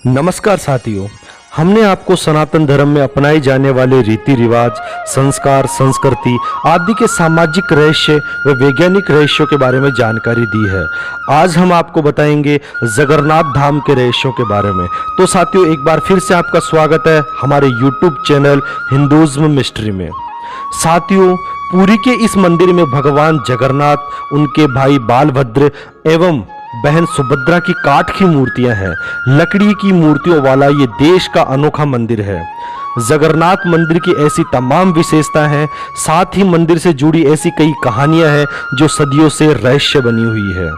नमस्कार साथियों, हमने आपको सनातन धर्म में अपनाए जाने वाले रीति रिवाज, संस्कार, संस्कृति आदि के सामाजिक रहस्य व वैज्ञानिक रहस्यों के बारे में जानकारी दी है। आज हम आपको बताएंगे जगन्नाथ धाम के रहस्यों के बारे में। तो साथियों, एक बार फिर से आपका स्वागत है हमारे YouTube चैनल हिंदुइज्म मिस्ट्री में। साथियों, पुरी के इस मंदिर में भगवान जगन्नाथ, उनके भाई बालभद्र एवं बहन सुभद्रा की काठ की मूर्तियां हैं। लकड़ी की मूर्तियों वाला ये देश का अनोखा मंदिर है। जगन्नाथ मंदिर की ऐसी तमाम विशेषता हैं, साथ ही मंदिर से जुड़ी ऐसी कई कहानियां हैं जो सदियों से रहस्य बनी हुई है।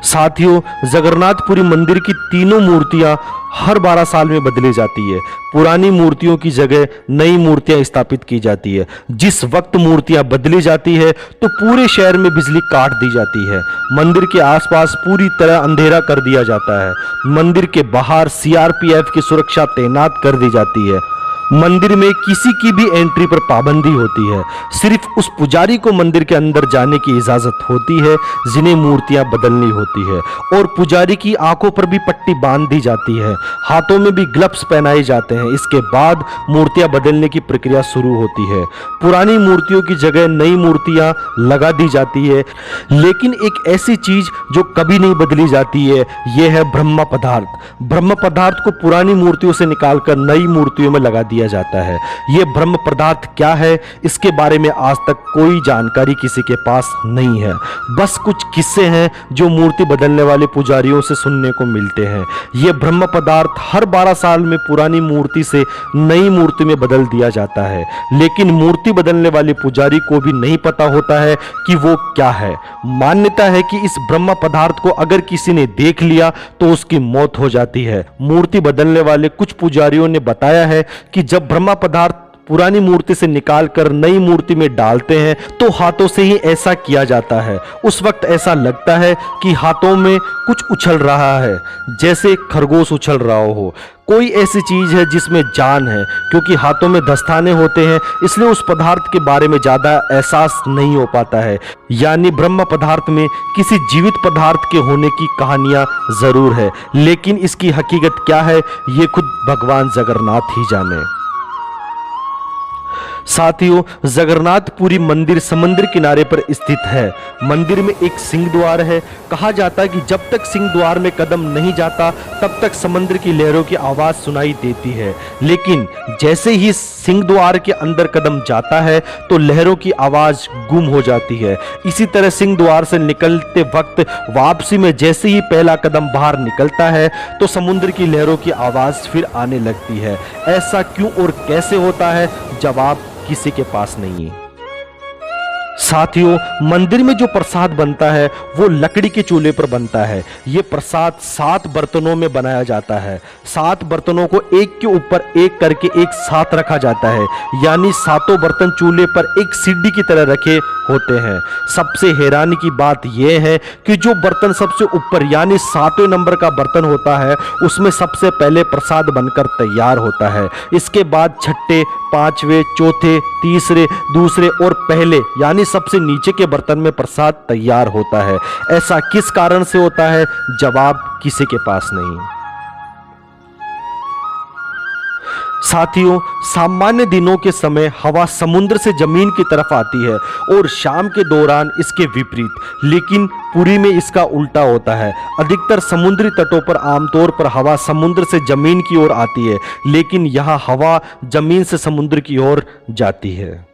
साथियों, जगन्नाथपुरी मंदिर की तीनों मूर्तियां हर 12 साल में बदली जाती है। पुरानी मूर्तियों की जगह नई मूर्तियां स्थापित की जाती है। जिस वक्त मूर्तियां बदली जाती है तो पूरे शहर में बिजली काट दी जाती है। मंदिर के आसपास पूरी तरह अंधेरा कर दिया जाता है। मंदिर के बाहर सीआरपीएफ की सुरक्षा तैनात कर दी जाती है। मंदिर में किसी की भी एंट्री पर पाबंदी होती है। सिर्फ उस पुजारी को मंदिर के अंदर जाने की इजाजत होती है जिन्हें मूर्तियां बदलनी होती है, और पुजारी की आंखों पर भी पट्टी बांध दी जाती है। हाथों में भी ग्लव्स पहनाए जाते हैं। इसके बाद मूर्तियां बदलने की प्रक्रिया शुरू होती है। पुरानी मूर्तियों की जगह नई मूर्तियां लगा दी जाती है, लेकिन एक ऐसी चीज जो कभी नहीं बदली जाती है, यह है ब्रह्म पदार्थ। ब्रह्म पदार्थ को पुरानी मूर्तियों से निकालकर नई मूर्तियों में लगा दिया जाता है। यह ब्रह्म पदार्थ क्या है, इसके बारे में आज तक कोई जानकारी किसी के पास नहीं है। बस कुछ किस्से हैं जो मूर्ति बदलने वाले पुजारियों से सुनने को मिलते हैं। यह ब्रह्म पदार्थ हर 12 साल में पुरानी मूर्ति से नई मूर्ति में बदल दिया जाता है, लेकिन मूर्ति बदलने वाले पुजारी को भी नहीं पता होता है कि वो क्या है। मान्यता है कि इस ब्रह्म पदार्थ को अगर किसी ने देख लिया तो उसकी मौत हो जाती है। मूर्ति बदलने वाले कुछ पुजारियों ने बताया है कि जब ब्रह्म पदार्थ पुरानी मूर्ति से निकालकर नई मूर्ति में डालते हैं तो हाथों से ही ऐसा किया जाता है। उस वक्त ऐसा लगता है कि हाथों में कुछ उछल रहा है, जैसे खरगोश उछल रहा हो। कोई ऐसी चीज है जिसमें जान है। क्योंकि हाथों में दस्ताने होते हैं, इसलिए उस पदार्थ के बारे में ज्यादा एहसास नहीं हो पाता है। यानी ब्रह्म पदार्थ में किसी जीवित पदार्थ के होने की कहानियां जरूर है, लेकिन इसकी हकीकत क्या है ये खुद भगवान जगन्नाथ ही जाने। साथियों, जगन्नाथपुरी मंदिर समुद्र किनारे पर स्थित है। मंदिर में एक सिंह द्वार है। कहा जाता है कि जब तक सिंह द्वार में कदम नहीं जाता तब तक समुद्र की लहरों की आवाज सुनाई देती है, लेकिन जैसे ही सिंह द्वार के अंदर कदम जाता है तो लहरों की आवाज गुम हो जाती है। इसी तरह सिंह द्वार से निकलते वक्त वापसी में जैसे ही पहला कदम बाहर निकलता है तो समुद्र की लहरों की आवाज फिर आने लगती है। ऐसा क्यों और कैसे होता है, जवाब किसी के पास नहीं है। साथियों, मंदिर में जो प्रसाद बनता है वो लकड़ी के चूल्हे पर बनता है। ये प्रसाद 7 बर्तनों में बनाया जाता है। 7 बर्तनों को एक के ऊपर एक करके एक साथ रखा जाता है, यानी 7 बर्तन चूल्हे पर एक सीढ़ी की तरह रखे होते हैं। सबसे हैरानी की बात यह है कि जो बर्तन सबसे ऊपर यानी 7वें नंबर का बर्तन होता है उसमें सबसे पहले प्रसाद बनकर तैयार होता है। इसके बाद छठे, 5वें, चौथे, तीसरे, दूसरे और पहले यानी सबसे नीचे के बर्तन में प्रसाद तैयार होता है। ऐसा किस कारण से होता है, जवाब किसी के पास नहीं। साथियों, सामान्य दिनों के समय हवा समुद्र से जमीन की तरफ आती है और शाम के दौरान इसके विपरीत, लेकिन पुरी में इसका उल्टा होता है। अधिकतर समुद्री तटों पर आमतौर पर हवा समुद्र से जमीन की ओर आती है, लेकिन यहाँ हवा जमीन से समुद्र की ओर जाती है।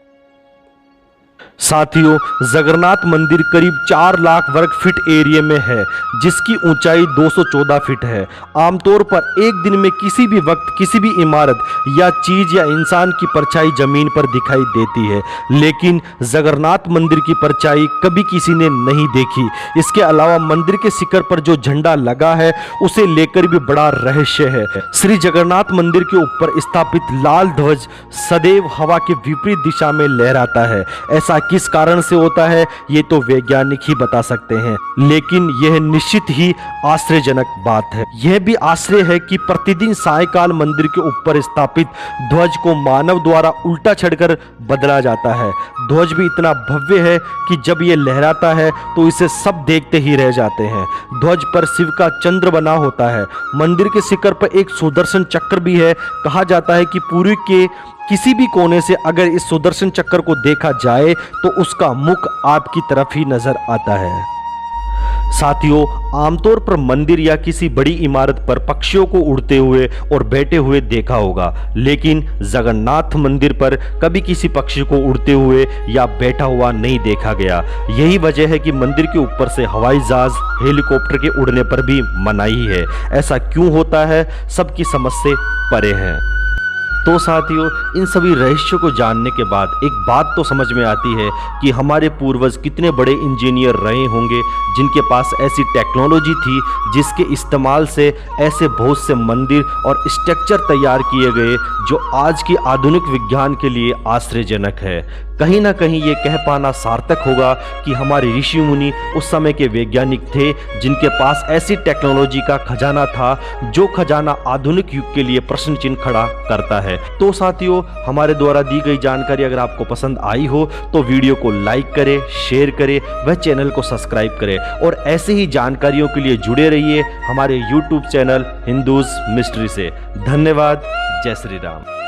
साथियों, जगन्नाथ मंदिर करीब 4 लाख वर्ग फीट एरिया में है, जिसकी ऊंचाई 214 फीट है। आमतौर पर एक दिन में किसी भी वक्त किसी भी इमारत या चीज या इंसान की परछाई जमीन पर दिखाई देती है, लेकिन जगन्नाथ मंदिर की परछाई कभी किसी ने नहीं देखी। इसके अलावा मंदिर के शिखर पर जो झंडा लगा है उसे लेकर भी बड़ा रहस्य है। श्री जगन्नाथ मंदिर के ऊपर स्थापित लाल ध्वज सदैव हवा के विपरीत दिशा में लहराता है। ऐसा ऐसा किस कारण से होता है ये तो वैज्ञानिक ही बता सकते हैं, लेकिन यह निश्चित ही आश्चर्यजनक बात है। यह भी आश्चर्य है कि प्रतिदिन सायंकाल मंदिर के ऊपर स्थापित ध्वज को मानव द्वारा उल्टा चढ़कर बदला जाता है। ध्वज भी इतना भव्य है कि जब यह लहराता है तो इसे सब देखते ही रह जाते हैं। ध्वज पर शिव का चंद्र बना होता है। मंदिर के शिखर पर एक सुदर्शन चक्र भी है। कहा जाता है कि पूरी के किसी भी कोने से अगर इस सुदर्शन चक्र को देखा जाए तो उसका मुख आपकी तरफ ही नजर आता है। साथियों, आमतौर पर मंदिर या किसी बड़ी इमारत पर पक्षियों को उड़ते हुए और बैठे हुए देखा होगा, लेकिन जगन्नाथ मंदिर पर कभी किसी पक्षी को उड़ते हुए या बैठा हुआ नहीं देखा गया। यही वजह है कि मंदिर के ऊपर से हवाई जहाज, हेलीकॉप्टर के उड़ने पर भी मनाही है। ऐसा क्यों होता है, सबकी समझ से परे है। तो साथियों, इन सभी रहस्यों को जानने के बाद एक बात तो समझ में आती है कि हमारे पूर्वज कितने बड़े इंजीनियर रहे होंगे, जिनके पास ऐसी टेक्नोलॉजी थी जिसके इस्तेमाल से ऐसे बहुत से मंदिर और स्ट्रक्चर तैयार किए गए जो आज की आधुनिक विज्ञान के लिए आश्चर्यजनक है। कहीं ना कहीं ये कह पाना सार्थक होगा कि हमारे ऋषि मुनि उस समय के वैज्ञानिक थे जिनके पास ऐसी टेक्नोलॉजी का खजाना था, जो खजाना आधुनिक युग के लिए प्रश्न चिन्ह खड़ा करता है। तो साथियों, हमारे द्वारा दी गई जानकारी अगर आपको पसंद आई हो तो वीडियो को लाइक करें, शेयर करें, वह चैनल को सब्सक्राइब करें और ऐसे ही जानकारियों के लिए जुड़े रहिए हमारे YouTube चैनल हिंदूज मिस्ट्री से। धन्यवाद। जय श्री राम।